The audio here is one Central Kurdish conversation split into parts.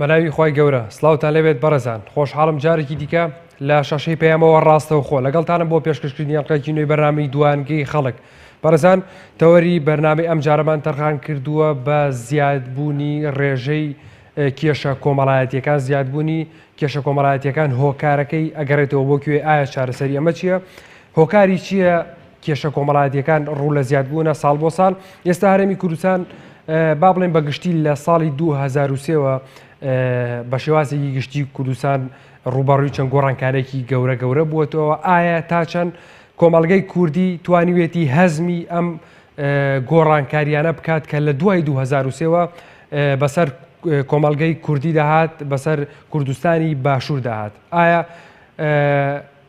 بەناوی خۆی گەورە سڵاوتان لەبێت بەڕێزان خۆشحاڵم جارێکی دیکە لە شەشەی پەیامەوە ڕاستەوە خۆ لەگەڵتانم بۆ پێشکەشکردنی ئەڵقەیەکی نوێی بەرنامەی دوانگەی خەڵک بەڕێزان تەوەری بەرنامەی ئەم جارەمان تەرخان کردووە بە زیادبوونی ڕێژەی کێشە کۆمەڵایەتیەکان زیادبوونی کێشە کۆمەڵایەتیەکان هۆکارەکەی ئەگەڕێتەوە بۆ کوێ ئایا چارەسەری ئەمە چییە هۆکاری چییە کێشە کۆمەڵایەتیەکان ڕوو لە زیادبوونە ساڵ بۆ ساڵ ئێستا هەرێمی کوردستان با بڵێن بەگشتی لە ساڵی 2023ەوە بە شێوازێکی گشتی کوردستان ڕوبەڕووی چەند گۆڕانکارێکی گەورە گەورە بووەتەوە ئایا تا چەند کۆمەڵگەی کوردی توانیوێتی هەزمی ئەم گۆڕانکاریانە بکات کە لە دوای 2023ەوە بەسەر کۆمەڵگەی کوردی دەهات بەسەر کوردستانی باشوور دەهات ئایا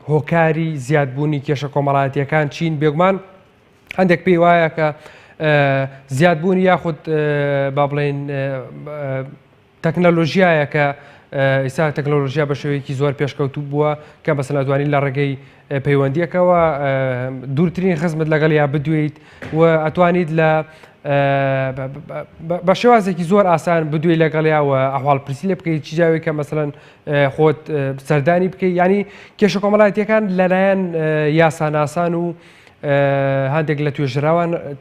هۆکاری زیادبوونی کێشە کۆمەڵایەتیەکان چین بێگومان هەندێک پێی وایە کە زیادبوونی یاخود با بڵێن تەکنەلۆژیایە کە ئێستا تەکنۆلۆژیا بە شێوەیەکی زۆر پێشکەوتوو بووە کە بەسەڵ ناتوانین لە ڕێگەی پەیوەندیەکەوە دوورترین خزمت لەگەڵ یا بدوێیت و ئەتوانیت لە بە شێوازێکی زۆر ئاسان بدوێ لەگەڵیاوە ئەحواڵپرسی لێ بکەیت چی جاوی کە مەسەڵەن خۆت سەردانی بکەیت ینی کێشە کۆمەڵایەتیەکان لەلایەن یاساناسان و هەندێک لە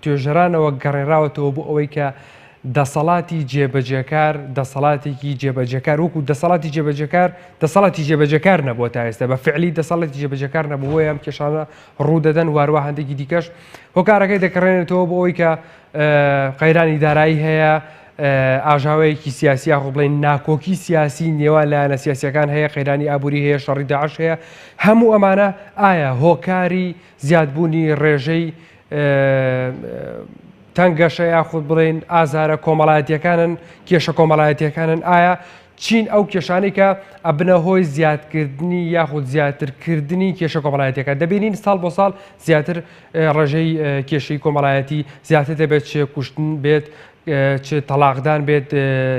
توێژەرانەوە گەڕێنراوەتەوە بۆ ئەوەی کە دەسەڵاتی جێبەجێکار دەسەڵاتێکی جێبەجێکار وەکو دەسەڵاتی جێبەجێکار دەسەڵاتی جێبەجێکار نەبووە تا ئێستا بە فعلی دەسەڵاتی جێبەجێکار نەبووە ئەم کێشانە ڕوو دەدەن واروە هەندێکی دیکەش هۆکارەکەی دەکڕێنێتەوە بۆ ئەوەی کە قەیرانی دارایی هەیە ئاژاوەیەکی سیاسی یاخۆ بڵێن ناکۆکی سیاسی نێوان لایەنە سیاسیەکان هەیە قەیرانی ئابووری هەیە شەڕی داعش هەیە هەموو ئەمانە ئایا هۆکاری زیادبوونی ڕێژەی تەنگەشە یاخود بڵێن ئازارە کۆمەڵایەتیەکانن کێشە کۆمەڵایەتیەکانن ئایا چین ئەو کێشانەی کە ئەبنە هۆی زیادکردنی یاخود زیاترکردنی کێشە کۆمەڵایەتیەکان دەبینین ساڵ بۆ ساڵ زیاتر ڕێژەی کێشەی کۆمەڵایەتی زیاتر دەبێت چ کوشتن بێت چ تەلاقدان بێت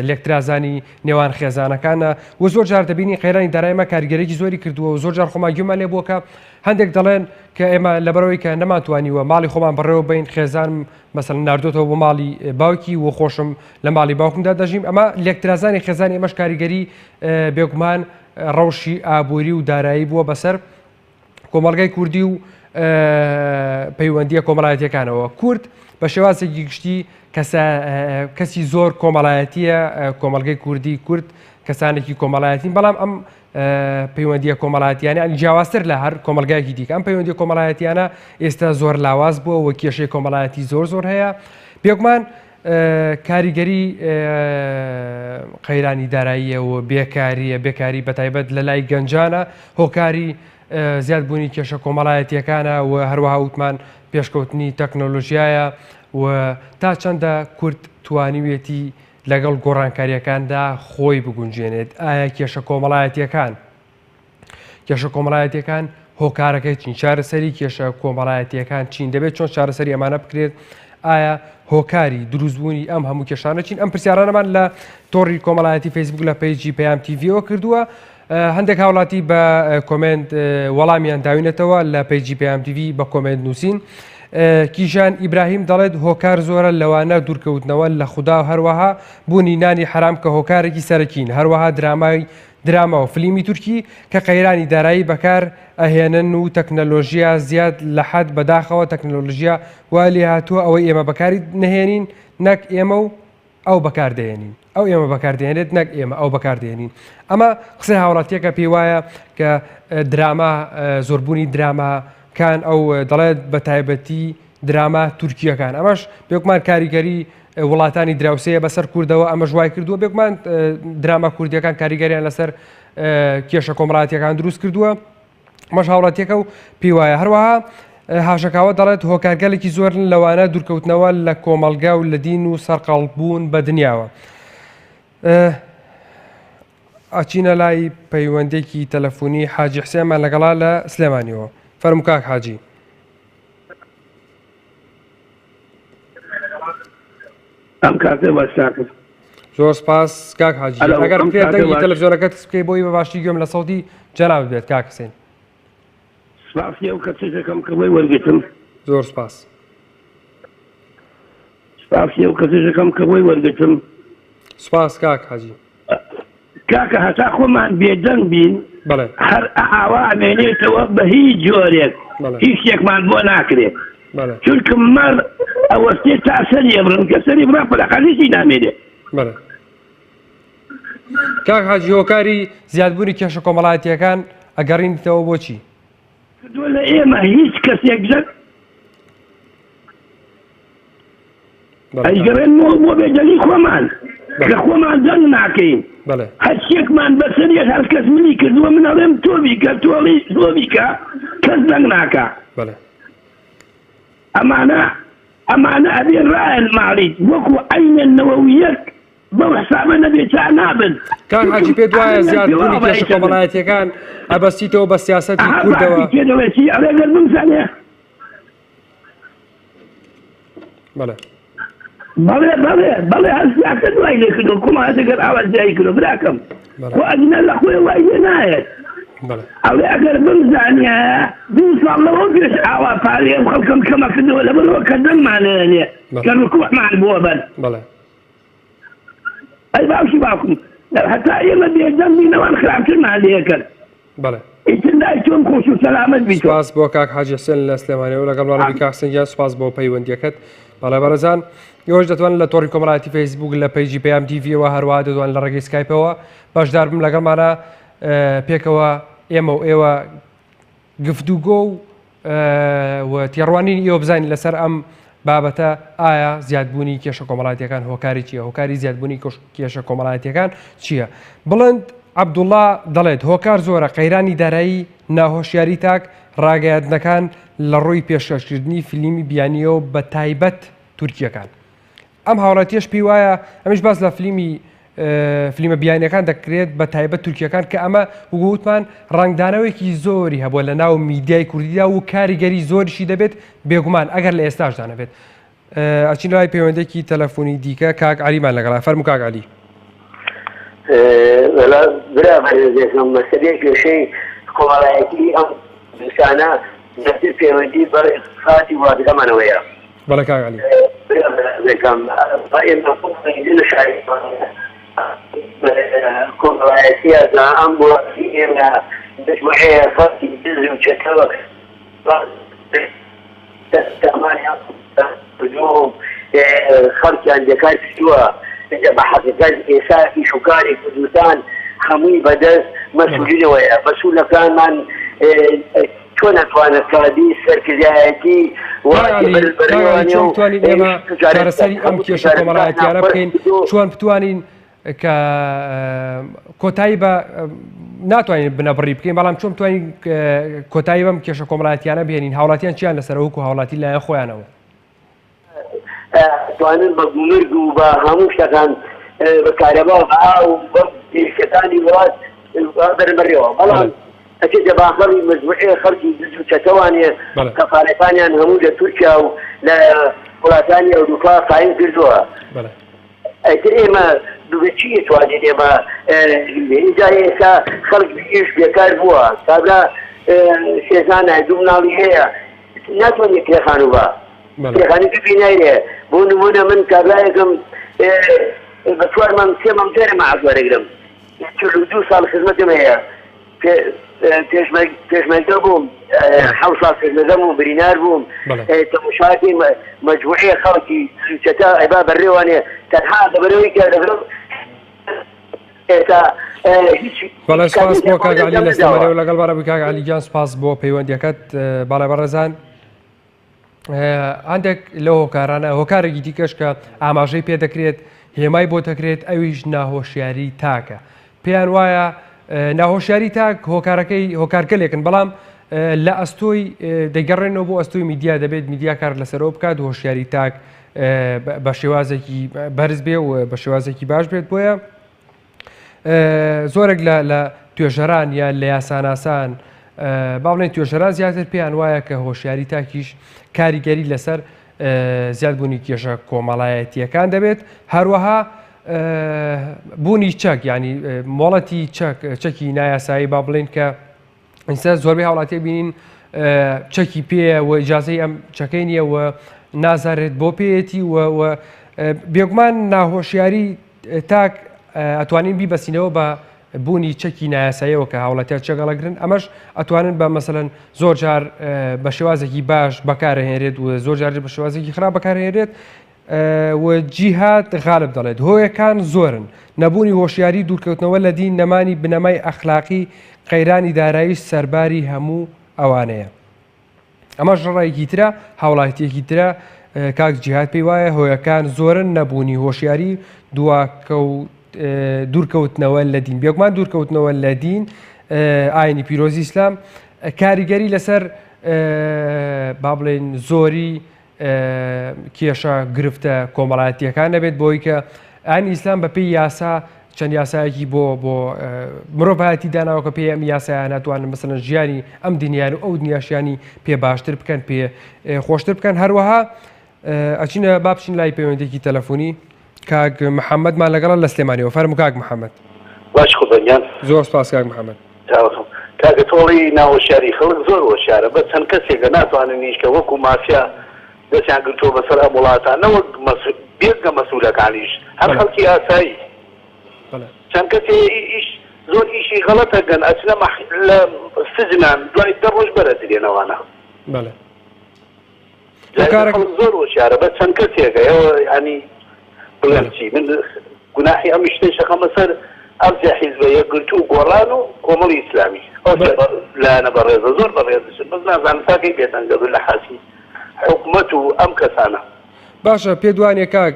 لێکترازانی نێوان خێزانەکانە و زۆر جار دەبینی قەیرانی داراییمە کاریگەرێکی زۆری کردووە و زۆر جار خۆماگوێمان لێ بووە کە هەندێک دەڵێن کە ئێمە لەبەرەوەی کە نەماتوانیوە ماڵی خۆمان بەڕێوە بین خێزانم مەسەڵەن ناردۆتەوە بۆ ماڵی باوکی و خۆشم لە ماڵی باوکمدا دەژیم ئەمە لێکترازانی خێزانی ئەمەش کاریگەری بێگومان ڕەوشی ئابووری و دارایی بووە بەسەر کۆمەڵگەی کوردی و پەیوەندیە کۆمەڵایەتیەکانەوە کورد بە شێوازێکی گشتی کەسی زۆر کۆمەڵایەتیە کۆمەڵگەی کوردی کورد کەسانێکی کۆمەڵایەتین بەڵام ئەم پەیوەندیە کۆمەڵایەتیانە جیاوازتر لە هەر کۆمەلگایەکی دیکە ئەم پەیوەندی کۆمەڵایەتیانە ئێستا زۆر لاواز بووە و کێشەی کۆمەڵایەتی زۆر زۆر هەیە بێگومان کاریگەری قەیرانی داراییە و بێکاری بەتایبەت لە لای گەنجانە هۆکاری زیادبوونی کێشە کۆمەڵایەتیەکانە و هەروەها وتمان پێشکەوتنی تەکنۆلۆژیایە و تا چەندە کورد توانیوێتی لەگەڵ گۆڕانکاریەکاندا خۆی بگونجێنێت ئایا کێشە کۆمەڵایەتیەکان هۆکارەکەی چین چارەسەری کێشە کۆمەڵایەتیەکان چین دەبێت چۆن چارەسەری ئەمانە بکرێت ئایا هۆکاری دروستبوونی ئەم هەموو کێشانە چین ئەم پرسیارانەمان لە تۆڕی کۆمەڵایەتی فەیسبوک لە پەیجی پەیام تیڤیەوە کردووە هەندێک هاوڵاتی بە کۆمنت وەڵامیان داوینێتەوە لە پەیجی پەیام تیڤی بە کۆمنت نووسین کیژان ئیبراهیم دەڵێت هۆکار زۆرە لەوانە دوورکەوتنەوە لە خودا و هەروەها بوونی نانی حرام کە هۆکارێکی سەرەکین هەروەها دراما و فلیمی تورکی کە قەیرانی دارایی بەکار ئەهێنن و تەکنەلۆژیا زیاد لە حەد بەداخەوە تەکنەلۆژیا وا لێ هاتووە ئەوەی ئێمە بەکاری نەهێنین نەک ئێمە و ئەو بەکاردێنین ئەو ئێمە بەکاردێنێت نەک ئێمە ئەو بەکاردێنین ئەمە قسەی هاوڵاتیەکە پێی وایە کە دراما زۆربوونی دراماکان ئەو دەڵێت بە تایبەتی دراما تورکیەکان ئەمەش بێگومان کاریگەری وڵاتانی دراوسەیە بەسەر کوردەوە ئەمە ژوای کردووە بێگومان دراما کوردیەکان کاریگەریان لەسەر کێشە کۆمەڵایەتیەکان دروست کردووە ئەمەش هاوڵاتیەکە و پێی وایە هەروەها هاشەکاوە دەڵێت هۆکارگەلێکی زۆرن لەوانە دوورکەوتنەوە لە کۆمەلگا و لە دین و سەرقەڵبوون بە دنیاوە ئاچینە لای پەیوەندێکی تەلەفۆنی حاجی حسێنمان لەگەڵا لە سلێمانیەوە فەرموو کاک حاجی ئەم کاتێ باشتاکرد زۆر سپاس کاک حاجی ئەگەر پێ دەنگی تەلەڤیزیۆنەکەت بکەی بۆی بەباشی گوێم لە سەوتی جەنابەت بێت کاک حسێن. سپاسی ئەو کەسێکەکەم کە بۆی وەرگتم. زۆر سپاس. سپاسی ئەو کەسێکەکەم کە بۆی وەرگتم. سپاس کاک حاجی. کاکە هەتا خۆمان بێدەنگ بین هەر ئاوا ئەمێنێتەوە بە هیچ جۆرێک هیچ شتێکمان بۆ ناکرێت چونکە مەڕ ئەوەستێ تا سەری ئەبڕن کە سەری بڕا پەلەقانیشی نامێنێت. کاک حاجی هۆکاری زیادبوونی کێشە کۆمەڵایەتیەکان ئەگەڕینتەوە بۆچی؟ کردووە لە ئێمە هیچ کەسێک جەک ئەیگەڕێنەوە بۆ بێدەنگی خۆمان کە خۆمان دەنگ ناکەین هەرچێکمان بەسەریەک هەر کەس منی کردووە من ئەڵێم تۆ بیکە تۆڵی تۆ بیکە کەس دەنگ ناکە. ئەمانە ئەبێ ڕایەن ماڵیت وەکو عەینە نەوەویەک بەو حسابە نەبێت تا نابن. کاک حاجی پێت وایە زیادبوونی کێشە کۆمەڵایەتیەکان ئەبەستیتەوە بە سیاسەتی کوردەوە؟ ئەگەر بمزانێ بەڵێ هەر سیاسەت دوای لێ کردو کومات ئەگەر ئاوازیایی کردو براکەم خۆ ئەگنە لە خۆی وای لێ نایەت. ئەوێ ئەگەر بمزانیە دوو ساڵ لەوە پێش ئاوا پارێ ئەم خەڵکەم کەمە کردەوە لەبەرەوە کە دەنگمانێنێ کە ڕکوعمان بۆ بەر. ئەی باوکی باوکم هەتا ئێمە بێدەنگ بینەوەن خراپترمان لێ کرد. ئیتردای تۆم خۆش و سەلامەت بیت. سپاس بۆ کاک حاجی حسێن لە سلێمانیەوە لەگەڵ ڕۆناڵدی کاک حسێن سپاس بۆ پەیوەندیەکەت. بەڵێ بەڕێزان ئێوەش دەتوانن لە تۆڕی کۆمەڵایەتی فەیسبووک لە پەیجی پەیام تیڤیەوە هەروەها دەتوانن لە ڕێگەی سکایپەوە بەشدار بم لەگەڵمانە پێکەوە ئێمە و ئێوە گفتوگۆ و تێڕوانین ئێوە بزانین لەسەر ئەم بابەتە ئایا زیادبوونی کێشە کۆمەڵایەتیەکان هۆکاری چییە؟ هۆکاری زیادبوونی کێشە کۆمەڵایەتیەکان چییە؟ بڵند عەبدوڵڵا دەڵێت هۆکار زۆرە قەیرانی دارایی ناهۆشیاری تاک ڕاگەیاندنەکان لە ڕووی پێشکەشکردنی فیلمی بیانیەوە بە تایبەت تورکیەکان. ئەم هاوڵاتیەش پێی وایە ئەمیش باس لە فیلمە بیانیەکان دەکرێت بە تایبەت تورکیەکان کە ئەمە وگوتمان ڕنگدانەوەیەکی زۆری هەبووە لە ناو میدیای کوردیدا و کاریگەری زۆریشی دەبێت بێگومان ئەگەر لە ئێستاشدا نەبێت. ئەچین لای پەیوەندێکی تەلەفۆنی دیکە کاک عەلیمان لەگەڵا فەرموو کاک عەلی. برا بەڕێزێکم مەسەلەی کێشەی کۆمەڵایەتی ئەم دووسانە دەستر پەیوەندی بەر خاتی وڵاتەکەمانەوەیە. بەڵێ کاک عەلی. کۆمەڵایەتیە ئەم وڵاتی ئێمە مجموعەیە خەڵکی دز و چەتەوە دەستەمانیان خەڵکیان دەکات کردووە بە حەقیقەت ئێسا شوکاری کوردستان هەمووی بەدەست مەسئولینەوەیە. مەسئولەکانمان تۆ نەتوانێت کادی سەرکردایەتی توانین ئێمە چارەسەری ئەم کێشە کۆمەڵایەتیانە بکەین چۆن بتوانین کە کۆتایی بە ناتوانین بنەبڕی بکەین بەڵام چۆن بتوانین کۆتایی بەم کێشە کۆمەڵایەتیانە بهێنین؟ هاوڵاتیان چیان لەسەر وەکو هاوڵاتی لایەن خۆیانەوە توانن بە گومرگ و بە هەموو شتەکان بەکارەبا ئاو بە پێشکەکانی وڵات بەرەبەرەوە بەڵام ئەچێتە باخەڵی مجموعەیە خەڵکی دز و چەتەوانێ کەفالەتانیان هەموو لە تورکیا و لە وڵاتانی ئەوروپا قایم کردووە. ئەتر ئێمە دووبچی توانین ئێمە ئینجا ئێستا خەڵک ئیش بێکار بووە کابرا شێزانە دوو مناڵی هەیە ناتوانێت کرێخانوو بە کرێخانی ببی نایرێ بۆ نمونە من کابرایەکەم بە 4 مانگ 3 مانگ جارێ مەعاش وەرەگرم 42 ساڵ خزمەتم هەیە پێشمەرگە بووم 7 ساڵ خزمەتەم و برینار بووم تەماشاتی مەجموعەیە خەڵکی چەتە ئەیبا بەڕێوانێ تەنها دەبەرەوەی کە دەبرم بەڵێ سپاس بۆ کاک عەلی لە سلێمانیەوە لەگەڵ بەڕێوەبووی کاک عەلی گیان سپاس بۆ پەیوەندیەکەت. بەڵێ بەڕێزان هەندێک لەو هۆکارانە هۆکارێکی دیکەش کە ئاماژەی پێ دەکرێت هێمای بۆ دەکرێت ئەویش ناهۆشیاری تاکە. پێیان وایە ناهۆشیاری تاک هۆکارگەلێکن بەڵام لە ئەستۆی دەگەڕێنەوە بۆ ئەستۆی میدیا دەبێت میدیا کار لەسەرەوە بکات هۆشیاری تاک بە شێوازێکی بەرز بێ و بە شێوازێکی باش بێت. بۆیە زۆرێک لە توێژەران یا لە یاساناسان باڵێن توێژەران زیاتر پێیان وایە کە هۆشیاری تاکیش کاریگەری لەسەر زیادبوونی کێشە کۆمەڵایەتیەکان دەبێت. هەروەها بوونی چەک ینی مۆڵەتی چەکی نایاسایی با بڵێن کە ئینستا زۆربەی هاوڵاتی بینین چەکی پێە و ئیجازەی ئەم چەکەی نییە و نازارێت بۆ پێیەتی و بێگومان ناهۆشیاری تاک ئەتوانین بیبەسینەوە بە بوونی چەکی نایاساییەوە کە هاوڵاتیان چێگەڵەگرن ئەمەش ئەتوانن بە مەسەلەن زۆر جار بە شێوازێکی باش بەکارهێنرێت و زۆر جار بە شێوازێکی خراپ بەکارهێنرێت و جیهات غالب دەڵێت هۆیەکان زۆرن نەبوونی هۆشیاری دوورکەوتنەوە لە دین نەمانی بنەمای ئەخلاقی قەیرانی دارایی سەرباری هەموو ئەوانەیە ئەمەش ڕێیەکی ترە هاوڵاتیەکی ترە کاک جیهات پێی وایە هۆیەکان زۆرن نەبوونی هۆشیاری دوورکەوتنەوە لە دین بێگومان دوورکەوتنەوە لە دین ئاینی پیرۆزی ئیسلام کاریگەری لەسەر با بڵێن زۆری کێشە گرفتە کۆمەڵایەتیەکان نەبێت بۆی کە ئاینی ئیسلام بە پێی یاسا چەند یاسایەکی بۆ مرۆڤایەتی داناوە کە پێی ئەم یاسایە ناتوانن مەسەلەن ژیانی ئەم دنیای و ئەو دنیاشیانی پێ باشتر بکەن پێ خۆشتر بکەن هەروەها ئەچینە با بچین لای پەیوەندێکی تەلەفۆنی کاک محەممەدمان لەگەڵ لە سلێمانیەوە فەرموو کاک محەممەد باش خۆبەنیان زۆر سپاس کاک محەممەد کاکە تۆڵی ناوەشاری خەڵک زۆر وەشارە بە چەند کەسێکە ناتوانن نیشکە وەکو مافیا دەستیان گرتووە بەسەر ئەم وڵاتانەوە بێگە مەسوولەکانیش هەر خەڵکی ئاسایی چەند کەسێ ئیش زۆر ئیشی غەڵەتەکەن ئەچنە لە سجنان دوای 10 ڕۆژ بەرە درێنەوەنە زۆر وەشارە بە چەند کەسێکە ئێوە ینی بڵێنچی من گوناحی ئەم شتەی شەخەمە سەر ئەمجا حیزبەیە گرتو و گۆڕان و کۆمەڵی ئیسلامی لایەنە بەڕێزە زۆر بەڕێزشن بەس نازانم ساکەی بێتەنگەبن لە حاسی حکومەت و ئەم کەسانە باشە پێ دوانیە کاک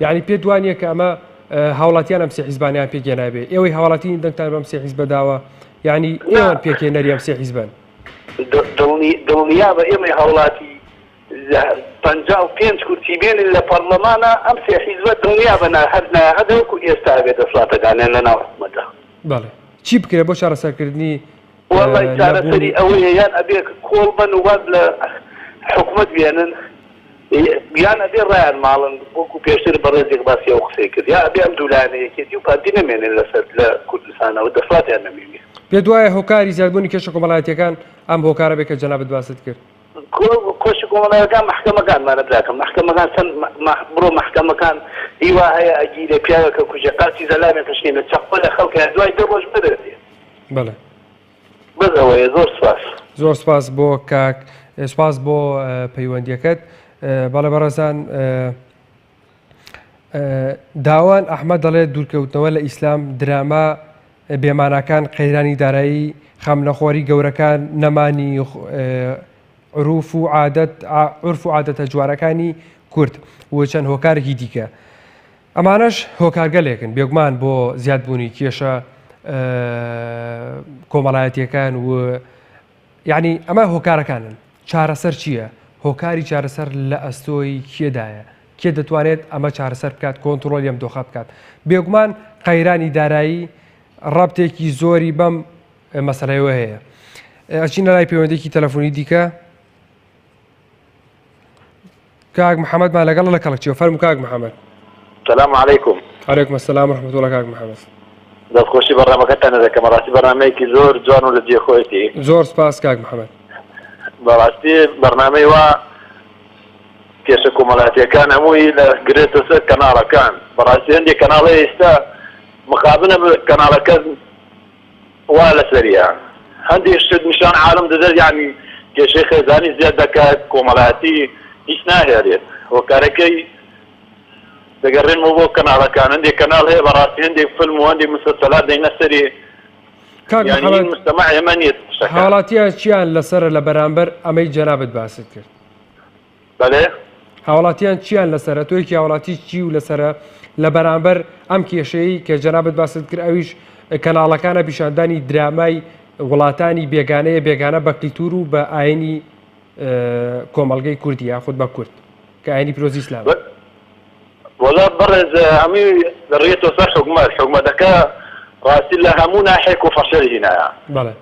یعنی پێ دوانیە کە ئەمە هاوڵاتیان ئەم سێ حیزبانیان پێگەێنابێ ئێوەی هاوڵاتی دەنگتان بەم سێ حیزبە داوە یعنی ئێوەن پێکێنەری ئەم سێ حیزبن دڵنیا بە ئێمەی هاوڵاتی 55 کورتی بێنن لە پەرلەمانە ئەم سێ حیزبە دڵنیا بە هەر ناهەدەوەکو ئێستا بێت دەسڵاتەکانیان لە ناو حکومەتە بەڵێ چی بکرێت بۆ چارەسەرکردنی وڵی چارەسەری ئەوەیە یان ئەبێ کۆڵ بن و وەز لە حکومەت بێنن یان ئەبێ ڕایان ماڵن وەکو پێشتر بەڕێزێک باسی ئەو قسەی کرد یا ئەبێ ئەم دوولانەیەکێتی و پارتی نەمێنن لەسەر لە کوردستانەوە دەسڵاتیان نەمێنێ پێ دوایە هۆکاری زیادبوونی کێشە کۆمەڵایەتیەکان ئەم هۆکارە بێت کە جەنابەت باست کرد کۆشی کۆمەڵایەتەکان محکەمەکانمانە براکەم محکەمەکان چەند بڕۆ محکەمەکان هیوا هەیە ئەگیرە پیاوەکە کوژە قاچی زەلامێک کەشێنە چەقۆ لە خەڵکیان دوای 10 ڕۆژ بدرێت بەڵێ بەس ئەوەیە زۆر سپاس زۆر سپاس بۆ کاک سپاس بۆ پەیوەندیەکەت بەڵێ بەڕێزان داوان ئەحمەد دەڵێت دوورکەوتنەوە لە ئیسلام دراما بێمانەکان قەیرانی دارایی خەمنەخۆری گەورەکان نەمانی عروف و عادەتە جوارەکانی کورد و چەند هۆکارێکی دیکە ئەمانەش هۆکارگەلێکن بێگومان بۆ زیادبوونی کێشە کۆمەڵایەتیەکان و یعنی ئەمە هۆکارەکانن چارەسەر چییە؟ هۆکاری چارەسەر لە ئەستۆی کێدایە کێ دەتوانێت ئەمە چارەسەر بکات کۆنتترۆلی ئەم دۆخە بکات بێگومان قەیرانی دارایی ڕابتێکی زۆری بەم مەسەلەیەوە هەیە ئەچینە لای پەیوەندێکی تەلەفۆنی دیکە کاک محەممەدمان لەگەڵ لە کەڵکچیەوە فەرموو کاک محەممەد سلام علیکم عەلەیکوم السەلام ورحمەتوڵڵا کاک محەممەد دەستخۆشی بەڕێمەکەتان دەکەم ڕاستی بەرنامەیەکی زۆر جوان و لە جێخۆیەتی زۆر سپاس کاک محەممەد بەڕاستی بەرنامەی وا کێشە کۆمەڵایەتیەکان هەمووی لە گرێتە سەر کەناڵەکان بەڕاستی هەندێک کەناڵی ئێستا مخابنە کەناڵەکە وا لەسەریە هەندێک شت نیشان عالم دەدەر یعنی کێشەی خێزانی زیاد دەکات کۆمەڵایەتی هیچ ناهێرێت هۆکارەکەی دەگەڕێنەوە بۆ کەناڵەکان هەندێک کەناڵ هەیە بەڕاستی هەندێک فیلم و هەندێک مسلسلات دەینە سەری مستەمع ئێمە نیت هاوڵاتیان چیان لەسەر لە بەرامبەر ئەمەی جەنابەت باست کرد بەڵێ هاوڵاتیان چیان لەسەرە تۆیکی هاوڵاتی چی و لەسرە لە بەرامبەر ئەم کێشەیە کە جەنابەت باست کرد ئەویش کەناڵەکانە پیشاندانی درامای وڵاتانی بێگانەیە بێگانە بە کلیتور و بە ئاینی کۆمەڵگەی کوردی یاخود بە کورد کە ئاینی پیرۆزی ئیسلام وەڵا بەڕێز هەمووی دەڕێتەوە سەر حکومەتەکە ڕاستی لە هەموو ناحێک و فەشەلی هێنایە بەڵێ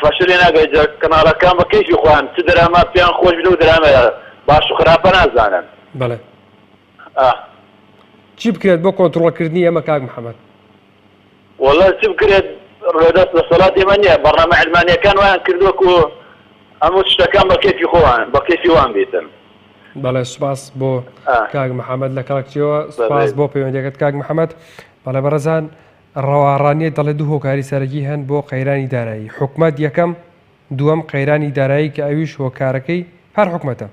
فەشەلی ناگەیت کەناڵەکان بە کەیفی خۆیان چ دراما پێیان خۆش لەو درامەیە باش و خراپە نازانن بەڵێ چی بکرێت بۆ کۆنتڕۆڵکردنی ئەمە کاک محەممەد؟ والله چی بکرێت ڕێدەست لە سەڵات ئێمە نییە بەڕنامە علمانیەکان وایان کردووەکو هەموو شتەکان بە کێفی خۆیان بە کێفی وان بێتن. بەڵێ سوپاس بۆ کاک محەممەد لە کاکچیەوە سوپاس بۆ پەیوەندیەکەت کاک محەممەد. بەڵێ بەڕێزان ڕەواڕانیە دەڵێ دوو هۆکاری سەرەکی هەن بۆ قەیرانی دارایی حکومەت یەکەم دووەم قەیرانی دارایی کە ئەویش هۆکارەکەی هەر حکومەتە.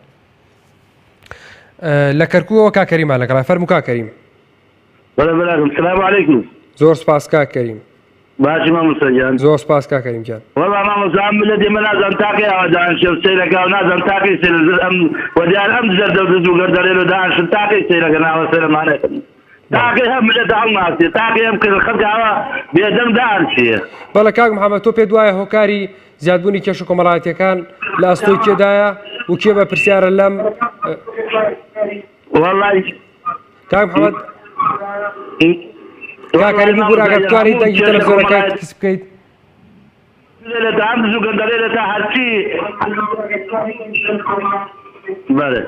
لە کەرکووەوە کاکەریمان لەگەڵا فەرموو کاکەریم. بەڵێ بەراکەم سلام عەلەیکوم. زۆر سپاس کاکەریم. باشی مامۆستا گیان. زۆر سپاس کاکەریم گیان. وەڵا مامۆستا ئەم ملەت ئێمە نازانم تاقی ئەوە دانیشتن سەیرەکە و نازانم تاقی سەیرە ئەم وەدیار ئەم زەردەوردە و گەردەلێن و دانیشتن تاقی سەیرەکە ناوە سەرمانەکەن. تاقی هەم ملەت هەڵ ناسێ تاقی ئەم کرد خەڵکاوە بێدەم دانیشیە. بەڵێ کاک محەممەد تۆ پێت وایە هۆکاری زیادبوونی کێش و کۆمەڵایەتیەکان لە ئەستۆی کێدایە و کێ بە پرسیارە لەم وەڵای کاک محەممەد کاکەری بگوور ئەگەر بتوانیت دەنگی تەلەڤیزۆنەکەت کەس بکەیت لە دام زوو گەندەلێ لە تا هەرچی بەڵێ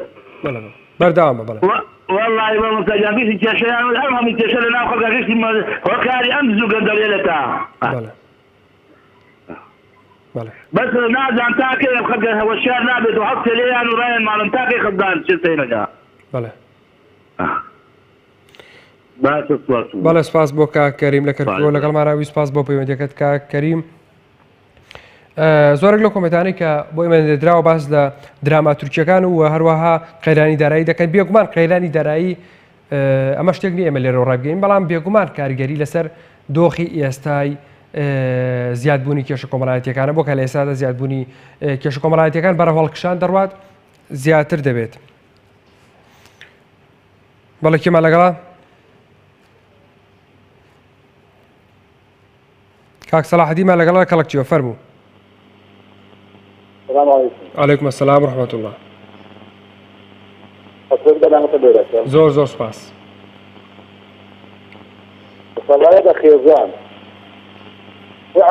بەردەوامە بەڵێ والله مامۆستا گیان بیستی کێشەیان هەم هەموو کێشە لە ناو خەڵکا گشتی هۆکاری ئەم زوو گەندەلێ لە تا بەس نازان تاکە ئەم خەڵکە هەوەشیار نابێت و هەڵ تێلێیان و ڕایان ماڵم تاکەی خەڵدان چ سەیرەکە. بەڵێ بەڵێ سپاس بۆ کاکەریم لە کەرکووە لەگەڵماناوی سپاس بۆ پەیوەندیەکەت کاکەریم. زۆرێک لە کۆمەتانەی کە بۆ ئێمە دەدراوە باس لە دراماتورکیەکان و هەروەها قەیرانی دارایی دەکەن بێگومان قەیرانی دارایی ئەمە شتێک نیە ئێمە لێرە ڕابگەین بەڵام بێگومان کاریگەری لەسەر دۆخی ئێستای زیادبوونی کێشە کۆمەڵایەتیەکانە بۆ کە لە ئێستادا زیادبوونی کێشە کۆمەڵایەتیەکان بەرە هەڵکشان دەڕوات زیاتر دەبێت. بەڵێ کێمان لەگەڵا کاک سەلاحەدیمان لەگەڵا کەڵکچیوە فەرموو. عەلەیکوم ئەسسەلام وەڕەحمەتوڵڵا. زۆر زۆر سپاس. سەڵایەتە خێزان